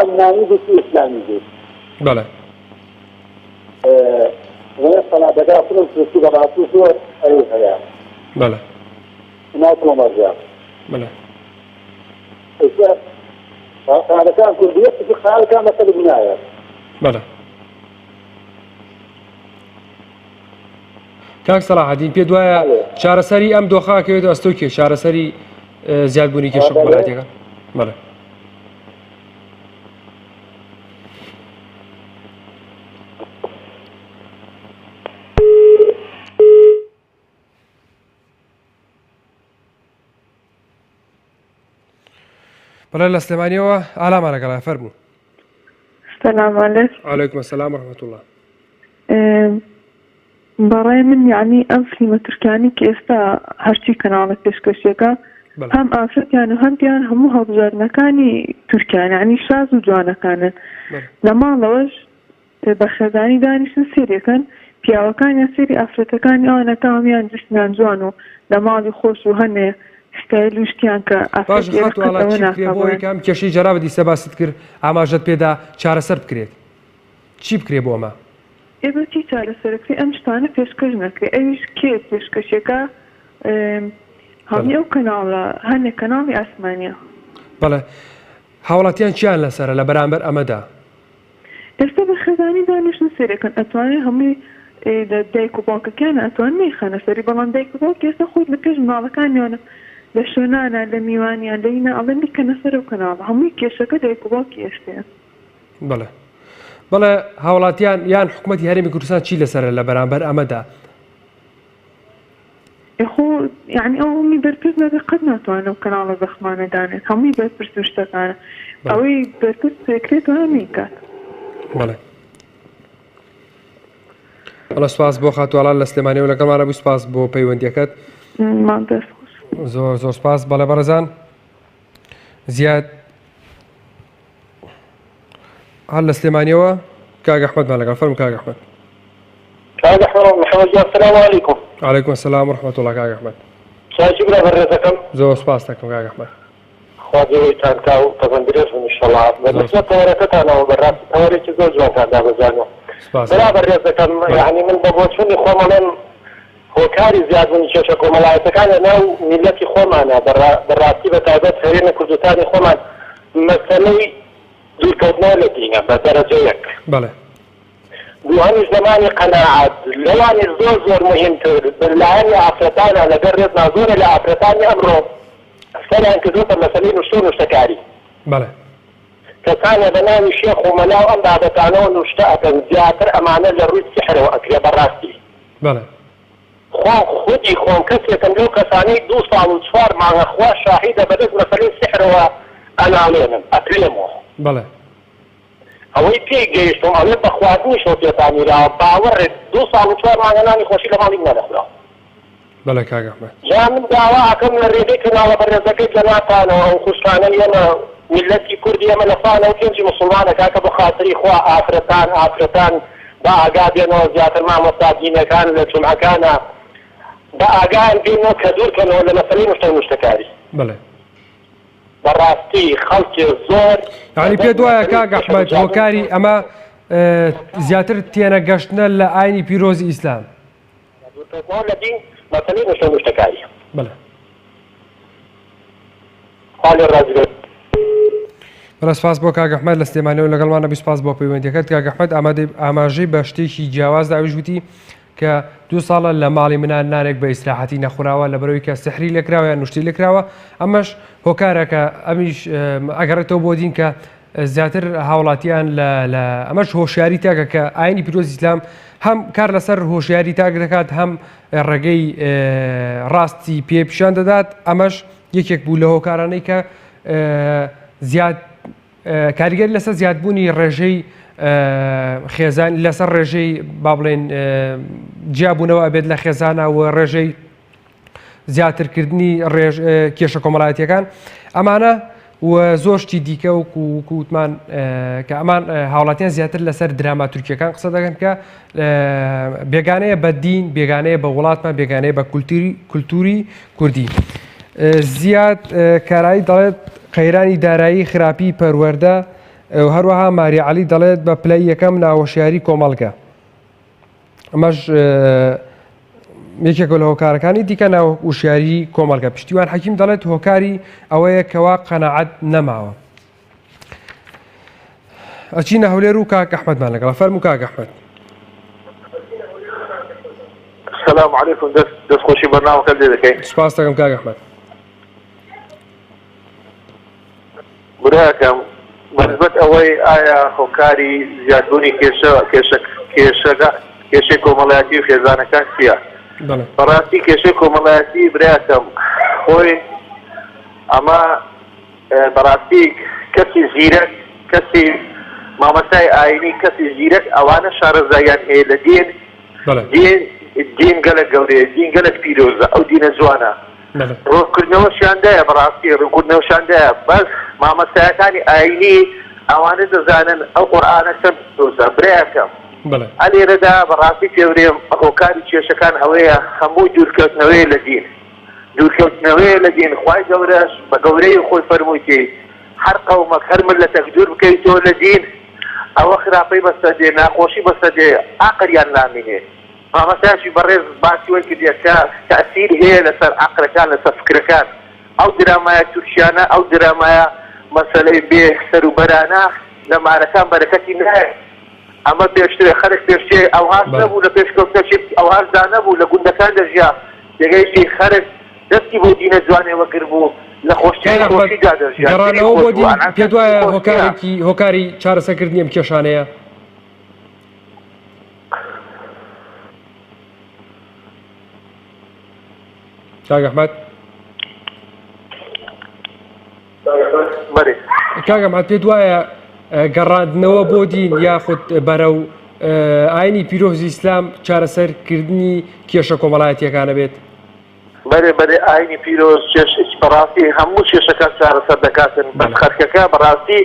علمانی گوتی ئیسلامی گوت. بەڵێ. سەڵاتەکە فرۆشتی بەڕاستی زۆر ئەوی هەیە. بەڵێ. ناو کۆمەڵگا. بەڵێ. سەڵاتەکان کوردیەتی خەڵکان بەسەر بنایە. بەڵێ. کاک سەلاحەدین پێت وایە چارەسەری ئەم دۆخەکەوێت ئەستۆی کێ چارەسەری زیادبوونی کێشە کۆمەڵایەتیەکان؟ بەڵێ. بەڵێ لە سلێمانیەوە ئالامان لەگەڵا فەرموو. سلام علیکم. عەلەیکوم ئەسسەلام وەڕەحمەتوڵڵا. بەڕای من یعنی ئەم فیلمە تورکیانی کە ئێستا هەرچی کەناڵە پێشکەشیەکە هەم ئافرەتیان و هەندیان هەموو هەڵبژاردنەکانی تورکیان یعنی شاز و جوانەکانن لە ماڵەوەش بە خێزانی دانیشتن سێریەکەن پیاوەکانیان سێری ئافرەتەکانی ئەوانە تاوامیان جسمیان جوان و لە ماڵی خۆش و هەنێ ستایل و شتیان کە ئافرەتەکەم کێشەی جەرا بەدیسە باست کرد ئاماژەت پێدا چارەسەر بکرێت چی بکرێ بۆ ئەمە؟ ئێبەتی چارەسەرەکەی ئەم شتانە پێشکەش نەکرێ ئەویش کێ پێشکەشیەکە هەڵی ئەو کەناڵە هەندێک کەناڵی ئاسمانیە. بەڵێ هاوڵاتیان چیان لەسەرە لە بەرامبەر ئەمەدا؟ ئێستا بە خێزانی دانیشتن سێرەکەن ئەتوانێت هەمووی دایک و باوکەکان ئەتوان نەیخەنە سەری بەڵام دایک و باوک ئێستا خۆی لە پێش ماڵەکانیانە لە شوێنانە لە میوانیان لەینە ئەڵێن بیکەنە سەر و کەناڵە هەمووی کێشەکە دایک و باوکی ئێستەیە. بەڵێ بەڵێ هاوڵاتیان یان حکوومەتی هەرێمی کوردستان چی لەسەرە لە بەرامبەر ئەمەدا؟ خۆ یعنی ئەومی بەرپرس نەبێ قەت ناتوانێت ئەو کەناڵە زەخمانە دانێت هەمووی بەرپرس و شتەکانە ئەوەی بەرپرس پێکرێت و هەمی کات. بەڵێ بەڵێ سپاس بۆ خاتووەڵان لە سلێمانیەوە لەگەڵمانە بوو سپاس بۆ پەیوەندیەکەت زۆر زۆر سپاس. بەڵێ بەڕێزان زیاد هەر لە سلێمانیەوە کاک ئەحمەدمان لەگەڵ فەرموو کاک ئەحمەد. کاک ئەحمەد محەممەد جان سەلام عەلەیکوم. عەلەیکوم ئەسسەلام وەڕەحمەتوڵڵا کاک ئەحمەد. چاکی برا بەڕێزەکەم. زۆر سپاس دەکەم کاک ئەحمەد. خوا جێوەیتان کا و تەبەندرێژ بن ئینشەڵڵا. بەدەستە تەوەرەکەتانەوە بەڕاستی تەوەرێکی زۆر جوانتان دابەزانەوە. برا بەڕێزەکەم یعنی من بە بۆچوونی خۆمەڵێم هۆکاری زیادبوونی کێشە کۆمەڵایەتەکان لە ناو میلەتی خۆمانە بەڕاستی بە تایبەت هەرێمە کوردستانی خۆمان مەسەلەی دوورکەوتنەوە لە دینە بە دەرەجە یەک. بەڵێ. دووهەمیش زمانی قەناعەت لەوانی زۆر زۆر مهمتر لەلایەنی ئافرەتانە لەگەر ڕێت نازۆرە لە ئافرەتانی ئەمڕۆ سەریان کردوتە مەسەلەی نوشتە و نوشتەکاری. بەڵێ. کەسانە بە ناوی شێخ و مەلاو ئەم بابەتانەوە نوشتە ئەکەن زیاتر ئەمانە لە ڕووی سحرەوە ئەکرێ بەڕاستی. بەڵێ. خودی خۆم کەسێکم لەو کەسانەی 2 ساڵ و 4 مانگە خوا شاهیدە بەدەست مەسەلەی سحرەوە ئەناڵێنم ئەکرێمەوە. بەڵێ. ئەوەی پێی گەیشتم ئەوێ بە خواردنیشەوە پێتانیراوە باوەڕێت 2 ساڵ و 4 مانگە نانی خۆشی لە ماڵی نەدەخورا. بەڵێ کاک ئەحمەد. یا من داوا ئەکەم لە ڕێگەی کەناڵە بەڕێزەکەی لە ناتانەوە ئەو خوشکانە ئێمە میلەتی کوردی ئێمە لەفانە و پێنجی مسڵمانە کاکە بە خاتری خوا ئافرەتان بە ئاگا بێنەوە زیاتر مامۆستا دینەکان لە جومعەکانە بە ئاگایان بێنەوە کە دوورکەنەوە لە مەسەلەی نوشتە و نوشتەکاری. بەڵێ. بەڕاستی خەڵکی زۆر یعنی پێت وایە کاک ئەحمەد هۆکاری ئەمە زیاتر تێنە گەشتنە لە ئاینی پیرۆزی ئیسلام. دوورکەوتنەوە لە دین مەسەلەی نوشتە و نوشتەکاری. بەڵێ. خاڵی ڕازگەر. سپاس بۆ کاک ئەحمەد لە سلێمانیەوە لەگەڵمانە بیسپاس بۆ پەیوەندیەکەت. کاک ئەحمەد ئاماژەی بە شتێکی جیاوازدا ئەویش وتی کە 2 ساڵە لە ماڵی منان نارێک بە ئیسراحەتی نەخوراوە لە بەرەوەی کە سحری لێکراوە یان نوشتی لێکراوە. ئەمەش هۆکارەکە ئەمیش ئەگەڕێتەوە بۆ دین کە زیاتر هاوڵاتیان لە ئەمەش هۆشیاری تاکە کە ئاینی پیرۆزی ئیسلام هەم کار لەسەر هۆشیاری تاک دەکات هەم ڕێگەی ڕاستی پێپیشان دەدات. ئەمەش یەکێک بوو لە هۆکارانەی کە زیاد کاریگەری لەسەر زیادبوونی ڕێژەی خێزان لەسەر ڕێژەی با بڵێن جیابوونەوە ئەبێت لە خێزانە و ڕێژەی زیاترکردنی کێشە کۆمەڵایەتیەکان ئەمانە و زۆشتی دیکە و کووتمان کە ئەمان هاوڵاتیان زیاتر لەسەر دراماتورکیەکان قسە دەکەن کە بێگانەیە بە دین بێگانەیە بە وڵاتمان بێگانەیە بە کولتوری کوردی. زیاد کارایی دەڵێت قەیرانی دارایی خراپی پەروەردە و هەروەها ماری عەلی دەڵێت بە پلەی یەکەم ناوەشیاری کۆمەڵگە. ئەمەش یەکێک لە هۆکارەکانی دیکە ناوەشیاری کۆمەڵگە. پشتیوان حەکیم دەڵێت هۆکاری ئەوەیە کەوا قەنەعەت نەماوە. ئەچینە هەولێر و کاک ئەحمەدمان لەگەڵ. فەرموو کاک ئەحمەد. سلام علیکم دەستخۆشی بەرنامەکە لێ دەکەین. سپاس دەکەم کاک ئەحمەد. براکەم بەنسبەت ئەوەی ئایا هۆکاری زیادبوونی کێشەی کۆمەڵایەتی و خێزانەکان چییە؟ بەڕاستی کێشەی کۆمەڵایەتی براکەم خۆی ئەمە بەڕاستی کەسی زیرەک کەسی مامەسای ئاینی کەسی زیرەک ئەوانە شارەزاییان هەیە لە دین گەلە گەورەیە دین گەلک پیرۆزە ئەو دینە جوانە ڕۆکردنەوەشیاندایە بەڕاستی ڕووکردنەوەشاندایە بەس مامەسایەکانی ئاینی ئەوانە دەزانن ئەو قورئانە چەند پیرۆزە برایەکەم ئەلێرەدا بەڕاستی پێورێم هۆکاری کێشەکان ئەوەیە هەموو دوورکەوتنەوەی لە دین دوورکەوتنەوەی لە دین خوای گەورەش بە گەورەی خۆی فەرموویێ هەر قەومەک هەر ملەتێک دوور بکەیتەوە لە دین ئەوە خراپەی بەسەر دێ ناخۆشی بەسەر دێ عەقڵیان نامێنێ. مامەسایەکی بەڕێز باسی وەی کردێ کە تەئسیر هەیە لەسەر عەقڵەکان لەسەر فکرەکان. ئەو درامایە تورکیانە ئەو درامایە مەسەلەی بێ سەروبەرانە لە مارەکان بەرەکەتی نایە. ئەمە پێشترێ خەرێک پێشتێ ئەوهاش نەبوو لە پێشکەوتنەچی ئەوهاشدا نەبوو لە گوندەکان دەژیا دەگەیشتی خەرێک دەستی بۆ دینە جوانێوە کرد بوو لە خۆشتیانی خۆشیدا دەژیا. گەڕانەوە بۆ دین پێت وایە هۆکاری چارەسەرکردنی ئەم کێشانەیە؟ کاک ئەحمەد کاک ئەحمەد پێت وایە گەڕاندنەوە بۆ دین یاخود بەرەو ئاینی پیرۆزی ئیسلام چارەسەرکردنی کێشە کۆمەڵایەتیەکانە بێت؟ بەرێ ئاینی پیرۆز بەڕاستی هەموو کێشەکان چارەسەر دەکاتن بەس خەرکەکە بەڕاستی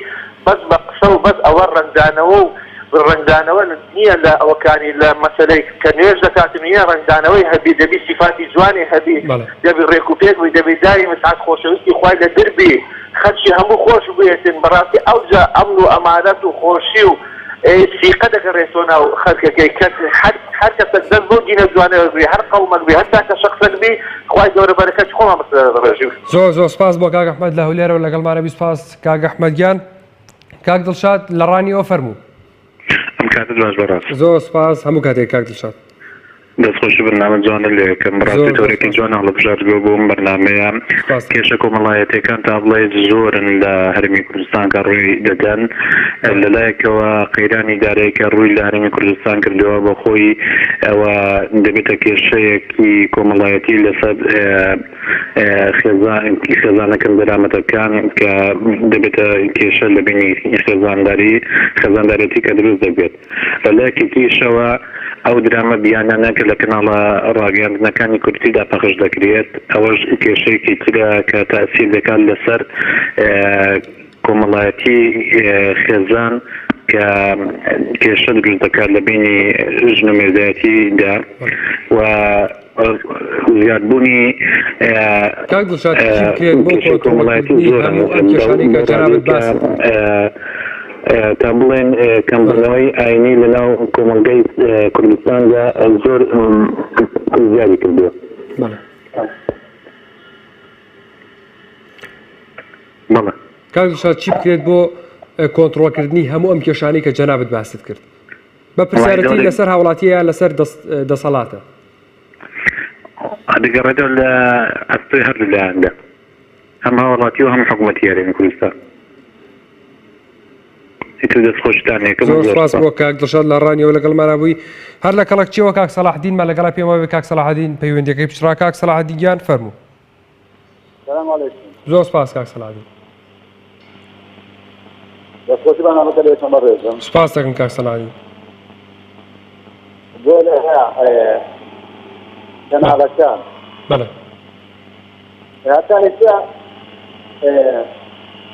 بەس بە قسە و بەس ئەوە ڕەنگدانەوە و ڕەنگدانەوە نییە لە ئەوەکانی لە مەسەلەی کە نوێژ دەکاتن نیە ڕەنگدانەوەی هەبی دەبی سیفاتی جوانی هەبی دەبی ڕێک و پێک بووی دەبی داری مسعات خۆشەویستی خوای لە دربی خەرچی هەموو خۆش بێتن بەڕاستی ئەوجا ئەمن و ئەمانەت و خۆشی و سیقە دەگەڕێتەوە ناو خەڵکەکەی هەر کەسێک دەست بۆ دینە جوانەوە بێ هەر قەومەک بێ هەر کە شەخسێک بێ خوای گەورە بەرەکەت خۆمان بەڕێژی زۆر سپاس بۆ کاک ئەحمەد لە هەولێرەوە لەگەڵمانە سپاس کاک ئەحمەدگیان کاک دڵشاد لە ڕانیەوە فەرموو ئەم کاتە باش بەڕاست زۆر سپاس هەموو کاتێک کاک دڵشاد دەستخۆشی بەرنامە جوانە لێکەم ڕاستی تۆرێکی جوان هەڵبژاردگۆ بۆم بەرنامەیە کێشە کۆمەڵایەتەکان تا بڵێ زۆرن لە هەرمی کوردستان کە ڕووی دەدەن لەلایەکەوە قەیرانی دارەیەکە ڕووی لە هەرمی کوردستان کردەوە بە خۆی ئەوە دەبێتە کێشەیەکی کۆمەڵایەتی لەسەر خێزانەکەم دەرامەتەکان کە دەبێتە کێشە لە بینی خێزاندارەتی کە دروست دەبێت لەلایەکێکیشەوە ئەو درامە بیانانە کە لە کەناڵە ڕاگەاندنەکانی کورتیدا پەخش دەکرێت ئەوەش کێشەیەکی ترە کە تاثیر دەکات لەسەر کۆمەڵایەتی خێزان کە کێشە دروست دەکات لە بینی ژن و مێردایەتیدا و زیادبوونی کۆمەڵایەتی زۆرە تا بڵێن کەمبوونەوەی ئاینی لەناو کۆمەلگەی کوردستاندا زۆر زیادی کردووە. بەڵێ کاک دڵشاد چی بکرێت بۆ کۆنتڕۆڵکردنی هەموو ئەم کێشانەی کە جەنابەت باست کرد بە پرسیارەتی لەسەر هاوڵاتیە لەسەر دەسەڵاتە دەگەڕێتەوە لە ئەستۆی هەردوو لایەندا هەم هاوڵاتی و هەم حکوومەتی یاریێنی کوردستان. زۆر سپاس بۆ کاک دڵشاد لە ڕانیەوە لەگەڵمانە بووی هەر لە کەڵکچیەوە کاک سەلاحدینمان لەگەڵا پێمەوە کاک سەلاحدین پەیوەندیەکەی پچڕا کاک سەلاحدینیان فەرموو. زۆر سپاس کاک سەلاحدین. سپاس دەکەم کاک سەلاحدین. جەنابەتان بەڵێ هاتانێکە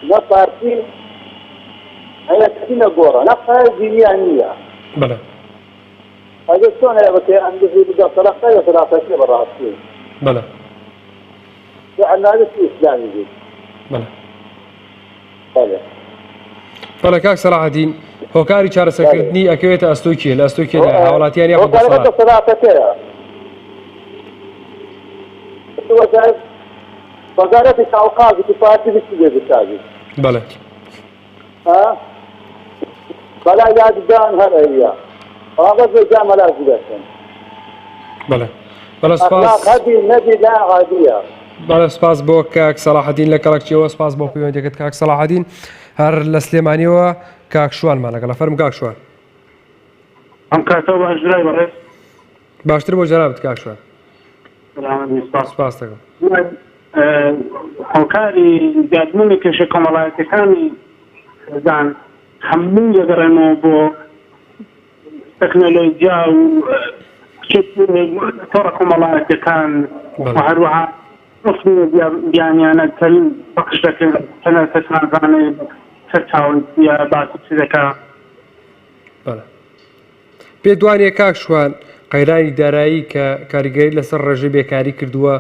نە پارتی هەیەکەتی نەگۆڕە نەفای دینیان نییە بەڵێ ئەگەر چۆن هەیەبەتێ ئەندازی بگە سەلاحەیە سەلاحەتی بەڕاستی بەڵێ عەناوێتی ئیسلامی بێت بەڵێ بەڵێ بەڵێ کاک سەلاحەدین هۆکاری چارەسەرکردنی ئەکەوێتە ئەستۆی کێ لە ئەستۆی کێدا هاوڵاتیان یاخود دەسەڵاتەکەیە وەزارەتی تاوقافی پارتی بچی بێ بچاوی بەڵێ بەلا یاددان هەر ئەویە ئاغا بێجا مەلازی دەکەن بەڵێ بەڵێ سپاس هەدی نەبی لا عادیە بەڵێ سپاس بۆ کاک سەلاحەدین لە کەڵکچیەوە سپاس بۆ پەیوەندیەکەت کاک سەلاحەدین هەر لە سلێمانیەوە کاک شوانمان لەگەڵا فەرموو کاک شوان ئەم کاتەوە باشدرای بەڕێز باشتر بۆ جەنابەت کاک شوان سپاس دەکەم هۆکاری زیادبوونی کێشە کۆمەڵایەتەکانی دان هەموو دەگەڕێنەوە بۆ تەکنۆلۆژیا و تۆڕە کۆمەڵایەتەکان و هەروەها بیانیانە بەخش دەکەن تەنە کەسانزانێ سەرچاوی باسی چ دەکات. پێ دوانیە کاک شوان قەیرانی دارایی کە کاریگەری لەسەر ڕێژەی بێکاری کردووە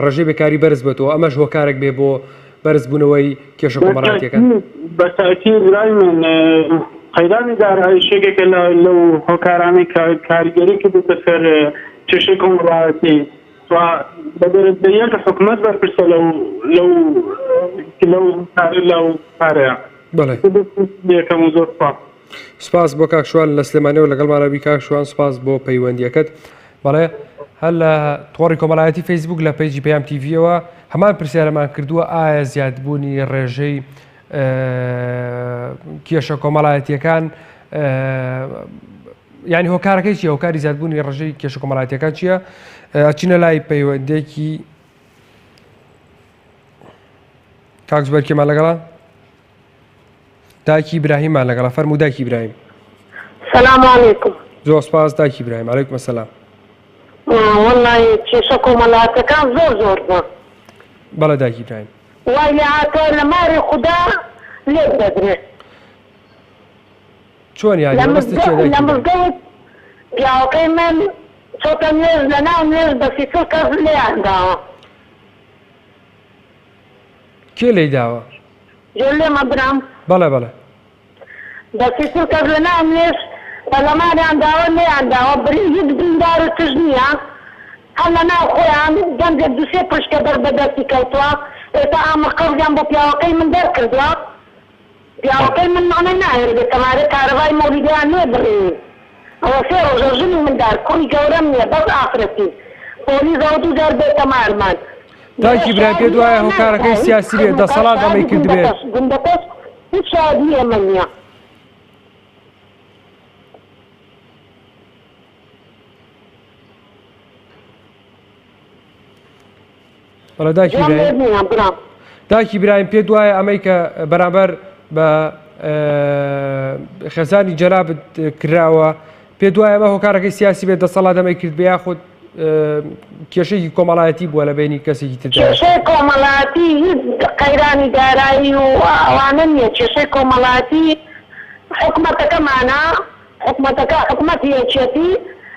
ڕێژەی بێکاری بەرز بێتەوە ئەمەش هۆکارێک بێ بۆ بەرزبوونەوەی کێشە کۆمەڵایەتیەکان. بەتاکی برای من قەیرانی دارایی شێکێکە لەو هۆکارانەی کاریگەری کردوتە سەر کێشەی کۆمەڵایەتی بەدەرەبدەریە کە حکوومەت بەرپرسە لەو پارەیە. بەڵێ یەکەم و زۆر سپاس بۆ کاک شوان لە سلێمانیەوە لەگەڵمانەبی کاک شوان سپاس بۆ پەیوەندیەکەت. بەڵێ هەر لە تۆڕی کۆمەڵایەتی فەیسبوک لە پەیجی پەیام تیڤیەوە هەمان پرسیارەمان کردووە ئایا زیادبوونی ڕێژەی کێشە کۆمەڵایەتیەکان یعنی هۆکارەکەی چیە هۆکاری زیادبوونی ڕێژەی کێشە کۆمەڵایەتیەکان چییە؟ ئەچینە لای پەیوەندێکی کاک زوبەرکێمان لەگەڵا داکی ئیبراهیممان لەگەڵا فەرموو داکی ئیبراهیم. سەلام عەلەیکوم. زۆر سپاس داکی ئیبراهیم. عەلەیکوم سەلام. وەڵڵی کێشە کۆمەڵایەتەکان زۆر بوون. بەڵێ داکی ئیبراهیم. وای لێ هاتەوە لە ماری خودا لێک دەدرێت. چۆن یانی ڕاستە چێ داکی؟ لە مزگەوت پیاوەکەی من چۆتە نوێژ لەناو نوێژ بە فیسڵ کەس لێیان داوە. کێ لێی داوە؟ جۆ لێمە برام. بەڵێ بەڵێ. دەستی سڵ کەس لە ناو نوێژ پەرلەمانیان داوە نەیان داوە هیچ بریندار و تژ نییە هەر لە ناو خۆیان گەنجێک دووسێ پشکە بەر بەدەستی کەوتووە ئێستا ئامە قەڵیان بۆ پیاوەکەی من دەرکردووە پیاوەکەی من مانە ناهێر بێت تەمارە کارەبای مەولیدیان نێ بڕێنی ئەوە سێ ڕۆژە ژنی مندار کوڕی گەورەم نییە بەس ئافرەتی پۆلیسەوە دوو جار بێتە مارمان داکی برای پێ دوایە هۆکارەکەی سیاسی بێت دەسەڵات ئەمەی کرد بێت گوندەکەس هیچ شادی ئێمە نییە بەڵێ داکی برایم پێ دوایە ئەمەی کە بەرامبەر بە خێزانی جەنابت کراوە پێ دوایە ئەمە هۆکارەکەی سیاسی بێت دەسەڵات ئەمەی کرد بێ یاخود کێشەیەکی کۆمەڵایەتی بووە لە بینی کەسێکی تر کێشەی کۆمەڵایەتی قەیرانی دارایی و ئەوانە نییە کێشەی کۆمەڵایەتی حکومەتەکەمانە حکومەتەکە حکومەتی یەکێتی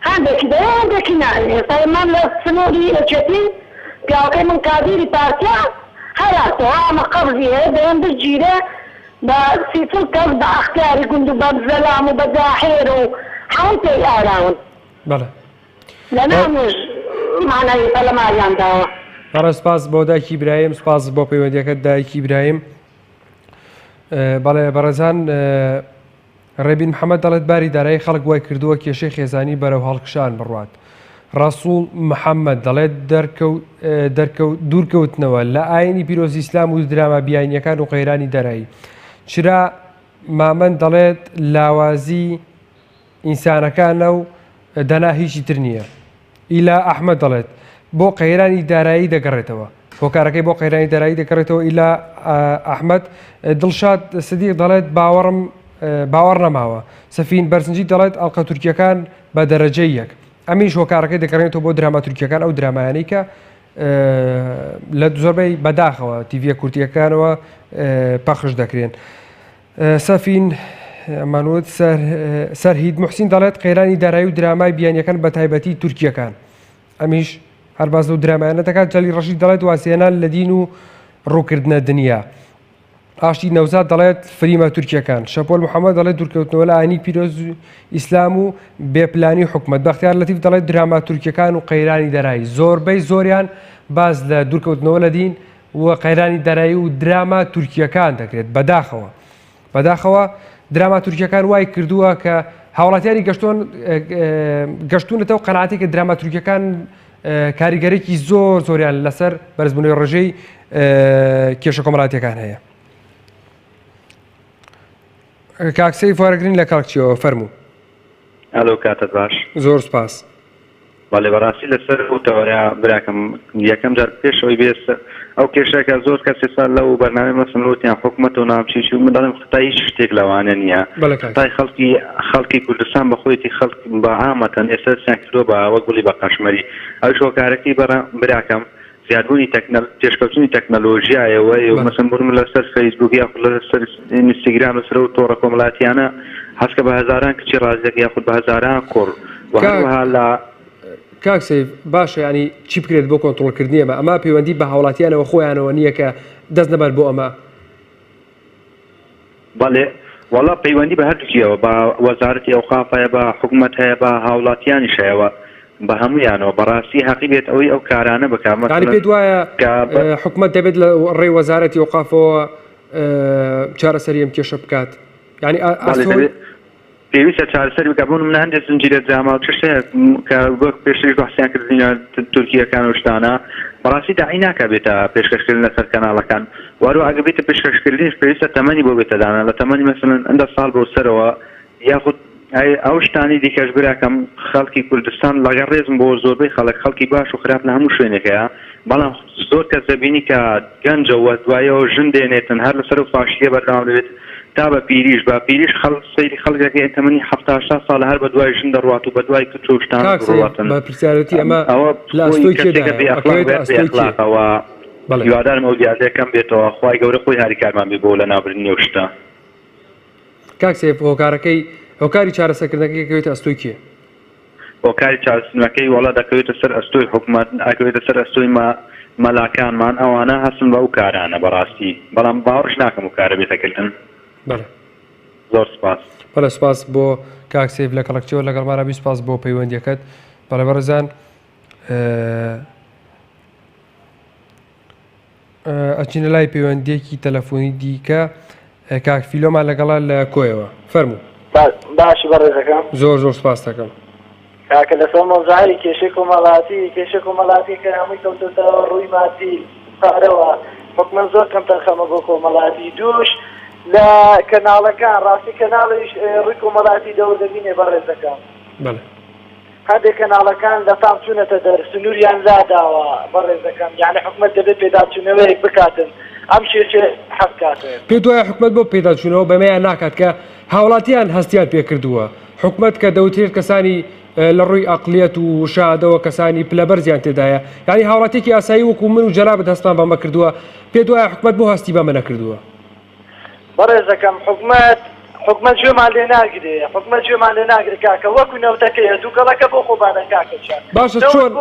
هەندێکی دەیە هەندێکی نایە ئێستا ئێمە لە سنووری یەکێتی پیاوەکەی من کادیری پارتیا هەراتەوە ئەمە قەبزی هەیە دەیان بگیرێ بە سیفل کەس بە ئەختیاری گوند و بە زەلام و بە جاحێر و هەموو پێی ئاراون لە نامێژ مانای پەرلەمانیان داوە بەڵێ سپاس بۆ دایکی برایم سپاس بۆ پەیوەندیەکەت دایکی برایم بەڵێ بەڕێزان ڕێبین محەممەد دەڵێت باری دارایی خەڵک وای کردووە کێشەی خێزانی بەرەو هەڵکشان بڕوات ڕەسوڵ محەممەد دەڵێت دوورکەوتنەوە لە ئاینی پیرۆزی ئیسلام و دراما بیانیەکان و قەیرانی دەرایی چرا مامەند دەڵێت لاوازی ئینسانەکانە و دەنا هیچی تر نییە ئیلا ئەحمەد دەڵێت بۆ قەیرانی دارایی دەگەڕێتەوە هۆکارەکەی بۆ قەیرانی دارایی دەگەڕێتەوە ئیلا ئەحمەد دڵشاد سدیق دەڵێت باوەڕ نەماوە سەفین بەرزنجی دەڵێت ئەڵقە تورکیەکان بە دەرەجەی یەک ئەمیش هۆکارەکەی دەکەڕێتەوە بۆ دراما تورکیەکان ئەو درامایانەی کە لە زۆربەی بەداخەوە تیڤە کورتیەکانەوە پەخش دەکرێن سەفین ئەمانوت سەرهید موحسین دەڵێت قەیرانی دارایی و درامای بیانیەکان بە تایبەتی تورکیەکان ئەمیش هەر باز و درامایانە دەکات جەلی ڕەشید دەڵێت واسیێنان لە دین و ڕووکردنە دنیا ئاشتی نەوزاد دەڵێت فریمە تورکیەکان شەپۆل محەممەد دەڵێت دوورکەوتنەوە لە ئاینی پیرۆز ئیسلام و بێپلانی حکومەت بەختیار لەتیف دەڵێت دراما تورکیەکان و قەیرانی دارایی زۆربەی زۆریان باز لە دوورکەوتنەوە لە دین و قەیرانی دارایی و دراما تورکیەکان دەکرێت بەداخەوە دراما تورکیەکان وای کردووە کە هاوڵاتیانی گەشتونەتەوە قەناعەتی کە دراما تورکیەکان کاریگەرێکی زۆریان لەسەر بەرزبوونەوەی ڕێژەی کێشە کۆمەڵاتیەکان هەیە کاکسەی وەرەگرین لە کاکچیەوە فەرموو ئەلۆ کاتت باش زۆر سپاس بەڵێ بەڕاستی لەسەر ئەو تەوەریا براکەم یەکەم جار پێشەوەی بێت ئەو کێشەکە زۆر کەس سال لەو بەرنامەی مەسملوتیان حکومەت و نامچیش و من دەڵێم خەتای هیچ شتێک لەوانە نییە خەتای خەڵکی کوردستان بەخۆیەتی خەڵک بە عامەتەن ئێستا سیان کردووە بە وەک گوڵی بە قەشمەری ئەو هۆکارەکەی براکەم زیادبوونی پێشکەوتنی تەکنەلۆژیایەوە مەسەن بوون لەسەر فەیسبوک یاخود لەسەر ئینستاگرام لەسەر و تۆڕە کۆمەڵاتیانە هەستکە بە هەزاران کچی ڕازێک یاخود بە هەزاران کوڕ وهروەها لە کاکسەی باشە ینی چی بکرێت بۆ کۆنتڕۆڵکردنی ئەمە ئەمە پەیوەندی بە هاوڵاتیانەوە خۆیانەوە نییە کە دەست نەبەر بۆ ئەمە بەڵێ وەڵا پەیوەندی بە هەردووکیەوە بە وەزارەتی ئەوقافە بە حکوومەت هەیە بە هاوڵاتیانیشەوە بە هەمویانەوە بەڕاستی حەقی بێت ئەوەی ئەو کارانە بکەمە پێ وایە حکوومەت دەبێت لە ڕێی وەزارەتی ئەوقافەوە چارەسەری ئەم کێشە بکات ینی پێویستە چارەسەری بکبوون من هەندێک زنجیرە جاما و چشتەیە کە وەک پێشتری بەحسیان کردینە تورکیەکان و شتانە بەڕاستی داعی ناکە بێتە پێشکەشکردن لەسەر کەناڵەکان وارو ئەگە بێتە پێشکەشکردنیش پێویستە تەمەنی بۆ بێتەدانە لە تەمەنی مەسەلەن ئەندە ساڵ بۆ سەرەوە یاخود ئەو شتانی دیکەش براکەم خەڵکی کوردستان لەگەڵ ڕێزم بۆ زۆربەی خەڵکی باش و خراپ لە هەموو شوێنێکەیە بەڵام زۆر کەس دەبینی کە گەنجەوە دوایەوە ژن دێنێتن هەر لەسەر و فاشیە بەردەوام دەبێت تا بە پیریش سەیری خەڵکەکە ئەتەمەنی 70 ساڵ هەر بە دوای ژن دەڕوات و بە دوای کچ و شتان ڕواتن بە پرسیارەتی ئەمە لە ئەستۆیەوە هیوادارم ئەو دیازەکەم بێتەوە خوای گەورە خۆی هاریکارمان بێ بۆ لە نابردنی و شتە کاکسێ هۆکاری چارەسەرکردنەکەی دەکەوێتە ئەستۆی کێ؟ هۆکاری چارەسەرکردنەکەی وەڵا دەکەوێتە سەر ئەستۆی حکوومەت ئەکەوێتە سەر ئەستۆی مەلاکانمان ئەوانە هەستن بە ئەو کارانە بەڕاستی بەڵام باوەڕش ناکەم و کارە بێتەکردن زۆر سپاس بەڵێ سپاس بۆ کاک سێف لە کەڵکچەوە لەگەڵمانە بی سپاس بۆ پەیوەندیەکەت بەڵێ بەڕێزان ئەچینە لای پەیوەندیەکی تەلەفۆنی دیکە کاک فیلۆمان لەگەڵا لە کۆیەوە فەرموو باشی بەڕێزەکەم زۆر سپاس دەکەم کاکە لەسەر مۆزای کێشەی کۆمەڵاتی کە هەمووی کەوتێتەوە ڕووی مادی پارەوە حکومەت زۆر کەم تەرخەمە بۆ کۆمەڵاتی دووش لە کەناڵەکان ڕاستی کەناڵیش ڕووی کۆمەڵاتی دەوردەبینێ بەڕێزەکەم هەندێک کەناڵەکان لە تام چوونەتە دەر سنووریان لاداوە بەڕێزەکەم یعنی حکومەت دەبێت پێداچوونەوەیەک بکاتن ئەم شێچێ حەز کاتێت پێ وایە حکومەت بۆ پێداچوونەوە بەمەیان ناکات کە هاوڵاتیان هەستیان پێکردووە حکومەت کە دەوتێت کەسانی لە ڕووی ئەقلیەت و شادەوە کەسانی پلەبەرزیان تێدایە یعنی هاوڵاتێکی ئاسایی وەکو من و جەنابەت هەستان بەمە کردووە پێ وایە حکومەت بۆ هەستی بەمە نەکردووە بەڕێزەکەم حکومەت گوێمان لێ ناگرێ حکومەت گوێمان لێ ناگرێ کاکە وەکو نەوتەکەیە دووگەڵەکە بۆ خۆبانە کاکەچان باشە چۆن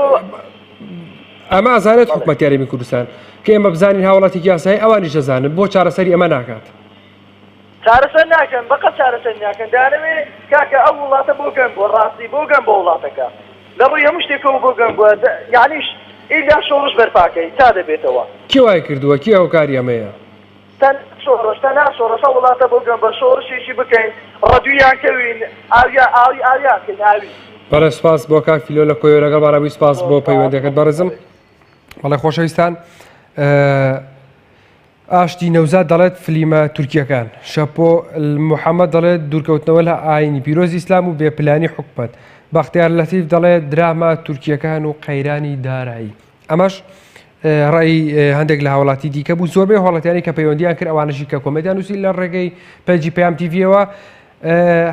ئەمە ئازانێت حکومەت یاریمی کوردستان کە ئێمە بزانین هاوڵاتێکی ئاسایی ئەوانیش دەزانن بۆ چارەسەری ئەمە ناکات چارەسەر ناکەن بەقەت چارەسەر ناکەن دانەوێ کاکە ئەو وڵاتە بۆ گەن بۆ ڕاستی بۆ گەن بۆ وڵاتەکە لە ڕووی هەموو شتێکەوە بۆ گەن بووە یعنیش ئیلا شۆڕش بەرپاکەی تا دەبێتەوە کێ وای کردووە کێ هاوکاری ئەمەیە شۆڕشتە ناشۆڕەشە وڵاتە بۆ گەن بە شۆڕشێکی بکەین ڕەدوویان کەوین ئاویانکەین ئاوی بەڵێ سپاس بۆ کاک فیلۆ لە کۆیۆ لەگەڵ بارابووی سپاس بۆ پەیوەندیەکەت بەڕێزم بەڵێ خۆشەویستان ئاشتی نەوزاد دەڵێت فلیمە تورکیەکان شەپۆ محەممەد دەڵێت دوورکەوتنەوە لە ئاینی پیرۆزی ئیسلام و بێپلانی حکومەت بەختیار لەتیف دەڵێت دراما تورکیەکان و قەیرانی دارایی ئەمەش ڕای هەندێک لە هاوڵاتی دیکە بوو زۆربەی هاوڵاتیانی کە پەیوەندیان کرد ئەوانشی کە کۆمەدیان نووسی لە ڕێگەی پێجی پێام تیڤیەوە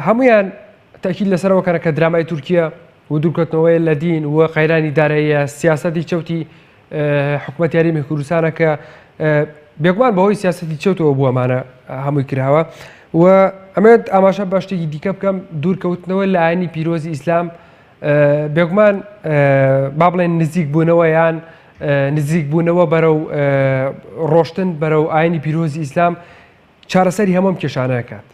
هەمویان تاکید لەسەرەوەکەنە کە درامای تورکیا و دوورکەوتنەوەی لە دین و قەیرانی داراییە سیاسەتی چەوتی حکومەت یاریمی کوردستانە کە بێگومان بەهۆی سیاسەتی چەوتەوە بووەمانە هەمووی کراوە و ئەمێت ئاماشە بە شتێکی دیکە بکەم دوورکەوتنەوە لە ئاینی پیرۆزی ئیسلام بێگومان با بڵێن نزیک بوونەوە یان نزیک بوونەوە بەرەو ڕۆشتن بەرەو ئاینی پیرۆزی ئیسلام چارەسەری هەموم کێشانەکات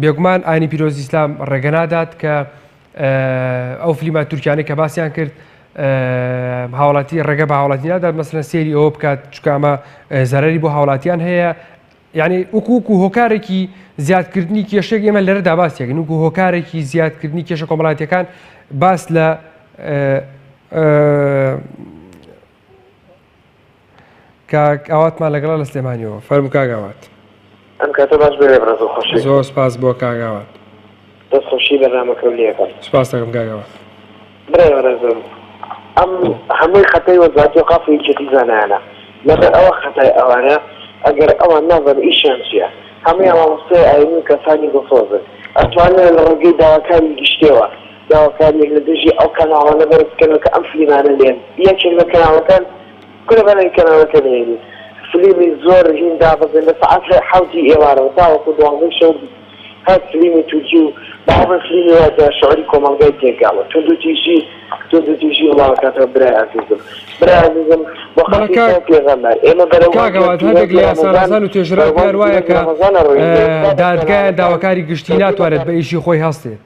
بێگومان ئاینی پیرۆزی ئیسلام ڕێگەنادات کە ئەو فلیمە تورکیانەی کە باسییان کرد هاوڵاتی ڕێگە بە هاوڵاتی نادات مەسەلەن سێری ئەوە بکات چکامە زەرەری بۆ هاوڵاتیان هەیە یعنی وەکو هۆکارێکی زیادکردنی کێشێک ئێمە لەرەدا باسیەکەن وەکو هۆکارێکی زیادکردنی کێشە کۆمەڵاتیەکان باس لە کاک ئاواتمان لەگەڵا لە سلێمانیەوە فەرموو کاک ئاوات ئەم کاتە باش بێ بەڕێز خۆشی زۆر سپاس بۆ کاک ئاوات دەست خۆشی بەرنامەکە لێکەم سپاس دەکەم کاک ئاوات برێ بەڕێزم ئەم هەمووی خەتەی وەزارەتی ئەوقاف و یەکێتی زانایانە لەبەر ئەوە خەتای ئەوانە ئەگەر ئەوان نازان ئیشیان چییە هەمووی مامۆستای ئاینی کەسانی بەفۆزن ئەتوانێت لە ڕێگەی داواکاری گشتەوە داواکاریەک لە دژی ئەو کەناڵانە بەرزکەنەوە کە ئەم فلیمانە لێن یەکێک لە کەناڵەکان کورەبەرەی کەناڵەکە لێنی فلیمی زۆر هین دابەزن لە سەعات حەوتی ئێوارەوە تاوەکو دوانزەی شەو هەر فلیمی تورکی و بەڵێ فلیمی واتە شعوری کۆمەڵگای تێکاوە تۆ تویشی وڵاتەکەتەوە برای عزیزم بۆ خەڵکی پێغەمبەر ئێمە کاکەوات هەندێک لە یاساڕازان و توێژرا پێیان وایە کە دادگایان داواکاری گشتی ناتوانێت بە ئیشی خۆی هەستێت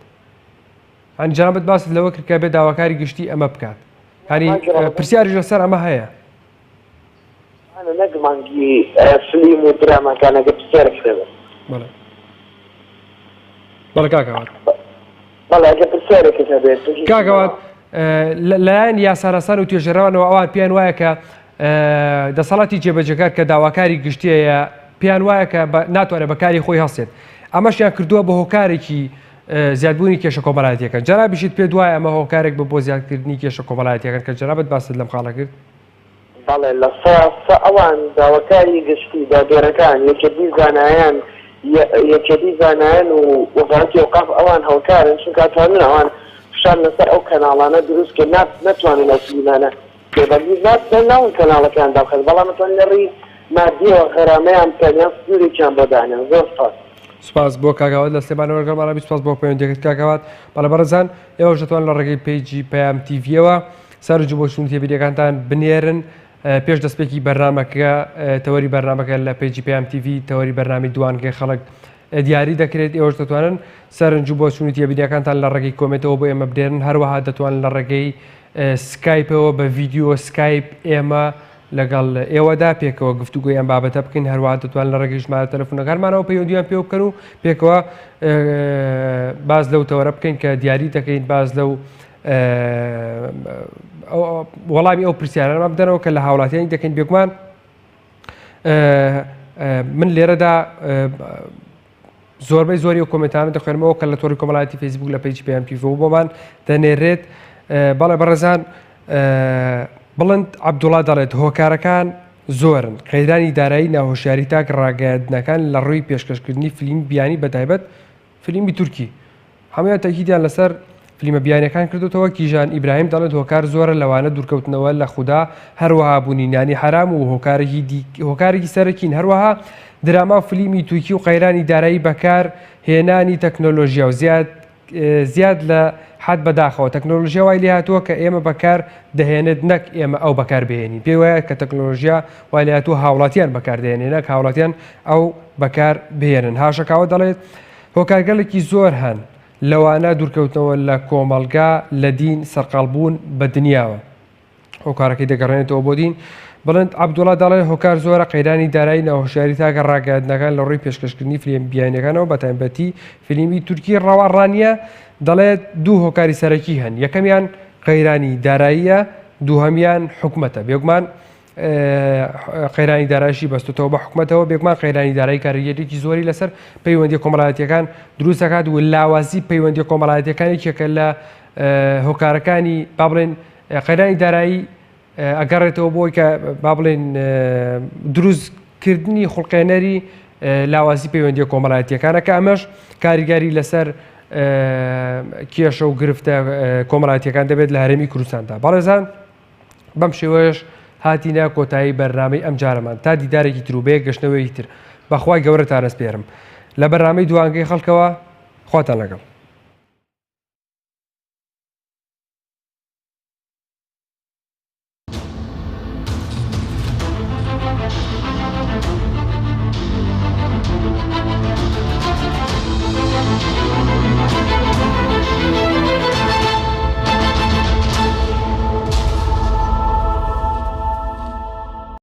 هەنی جەنابەت باست لەوە کرد کە بێت داواکاری گشتی ئەمە بکات هەنی پرسیاریش لەسەر ئەمە هەیە نەگمانگی فلیم و درامەکانەگە پرسیارێک کرێبن بەڵێ کاکەوات بەڵێ ئەگە پرسیارێکت هەبێت کاکەوات لەلایەن یاساڕەسان و توێژەرەوانەوە ئەوان پێیان وایە کە دەسەڵاتی جێبەجەکار کە داواکاری گشتیەیە پێیان وایە کە ناتوانێت بەکاری خۆی هەستێت ئەمەشیان کردووە بە هۆکارێکی زیادبوونی کێشە کۆمەڵایەتیەکان جەنابیشت پێ وایە ئەمە هۆکارێک بە بۆ زیادکردنی کێشە کۆمەڵایەتیەکان کە جەنابەت باست لەم خاڵە کرد بەڵێ لە ئەوان داواکاری گشتی دادێرەکان یەکێتی زانایان و وەزارەتی ئەوقاف ئەوان هەڵکارن چونکە ئەتوانن ئەوان فشار لەسەر ئەو کەناڵانە دروست کە ناتوانن ئەو فلیمانە پێبەندی ناون کەناڵەکان داخەن بەڵام ئەتوانن لە ڕێی مادیەوە غەرامەیان بکەن سوورێکیان بۆ دانێن زۆر سپاس بۆ کاکەوات لە سلێمانەوەگەڵمانە سپاس بۆ پەیوەندیەکەت کاکەوات بەڵێ بەڕێزان ئێوەش دەتوانن لە ڕێگەی پێیجی پەیام تیڤیەوە سەرنج بۆ چوون تێبیریەکانتان بنێرن پێش دەستپێکی بەرنامەکە تەوەری بەرنامەکە لە پێیجی پەیام تیڤی تەوەری بەرنامی دوانگەی خەڵک دیاری دەکرێت ئێوەش دەتوانن سەرنج بۆ چوونی تێبینیەکانتان لە ڕێگەی کۆمنتەوە بۆ ئێمە بدێن هەروەها دەتوانن لە ڕێگەی سکایپەوە بە ڤیدیۆ سکایپ ئێمە لەگەڵ ئێوەدا پێکەوە گفتوگوی ئەم بابەتە بکەین هەروەها دەتوانن لە ڕێگەی ژمارە تەلەفۆنەکانمانەوە پەیوەندیان پێ بکەن و پێکەوە باز لەو تەوەرە بکەین کە دیاری دەکەین باز لەو وەڵامی ئەو پرسیارانە بدەنەوە کە لە هاوڵاتیانی دەکەین بێگومان من لێرەدا زۆربەی زۆری و کۆمنتانە دەخوێنمەوە کە لە تۆڕی کۆمەڵایەتی فەیسبوک لە پەیجی PMTV بۆمان دەنێرێت بەڵێ بەڕێزان بڵند عەبدوڵڵا دەڵێت هۆکارەکان زۆرن قەیرانی دارایی ناهۆشیاری تاک ڕاگەیاندنەکان لە ڕووی پێشکەشکردنی فیلم بیانی بەتایبەت فیلمی تورکی هەموویان تاکیدیان لەسەر فیلمە بیانیەکان کردوتەوە کیژان ئیبراهیم دەڵێت هۆکار زۆرە لەوانە دوورکەوتنەوە لە خودا هەروەها بوونینانی حرام و هۆکارێکی سەرەکین هەروەها دراما و فیلمی تورکی و قەیرانی دارایی بەکار هێنانی تەکنۆلۆژیا و زیاد لە حد بەداخەوە تەکنۆلۆژیا وای لێ هاتووە کە ئێمە بەکار دەهێنێت نەک ئێمە ئەو بەکار بهێنین پێی وایە کە تەکنۆلۆژیا وای لێ هاتووە هاوڵاتیان بەکاردەهێنێ نەک هاوڵاتیان ئەو بەکار بهێنن هاشەکاوە دەڵێت هۆکارگەلێکی زۆر هەن لەوانە دوورکەوتنەوە لە کۆمەڵگا لە دین سەرقاڵبوون بە دنیاوە هۆکارەکەی دەگەڕێنێتەوە بۆ دین بڵند عەبدوڵڵا دەڵێت هۆکار زۆرە قەیرانی دارایی ناهۆشیاری تاکە ڕاگەیاندنەکان لە ڕووی پێشکەشکردنی فیلم بیانیەکانەوە بە تایبەتی فیلمی تورکی ڕاوەڕانیە دەڵێت دوو هۆکاری سەرەکی هەن یەکەمیان قەیرانی داراییە دووهەمیان حکومەتە بێگومان قەیرانی دارایشی بەستوتەوە بە حکومەتەوە بێگومان قەیرانی دارایی کاریگەریەکی زۆری لەسەر پەیوەندی کۆمەڵایەتیەکان دروست دەکات و لاوازی پەیوەندی کۆمەڵایەتیەکانێکێکە لە هۆکارەکانی با بڵێن قەیرانی دارایی ئەگەڕێتەوە بۆی کە با بڵێن دروستکردنی خوڵقێنەری لاوازی پەیوەندی کۆمەڵایەتیەکانە کە ئەمەش کاریگەری لەسەر کێشە و گرفتە کۆمەڵایەتیەکان دەبێت لە هەرێمی کوردستاندا بەڕێزان بەم شێوەیەش هاتینە کۆتایی بەرنامەی ئەم جارەمان تا دیدارێکی تروبەیە گەشتنەوەی تر بەخوای گەورە تانەسپێرم لە بەرنامەی دوانگەی خەڵکەوە خواتان لەگەڵ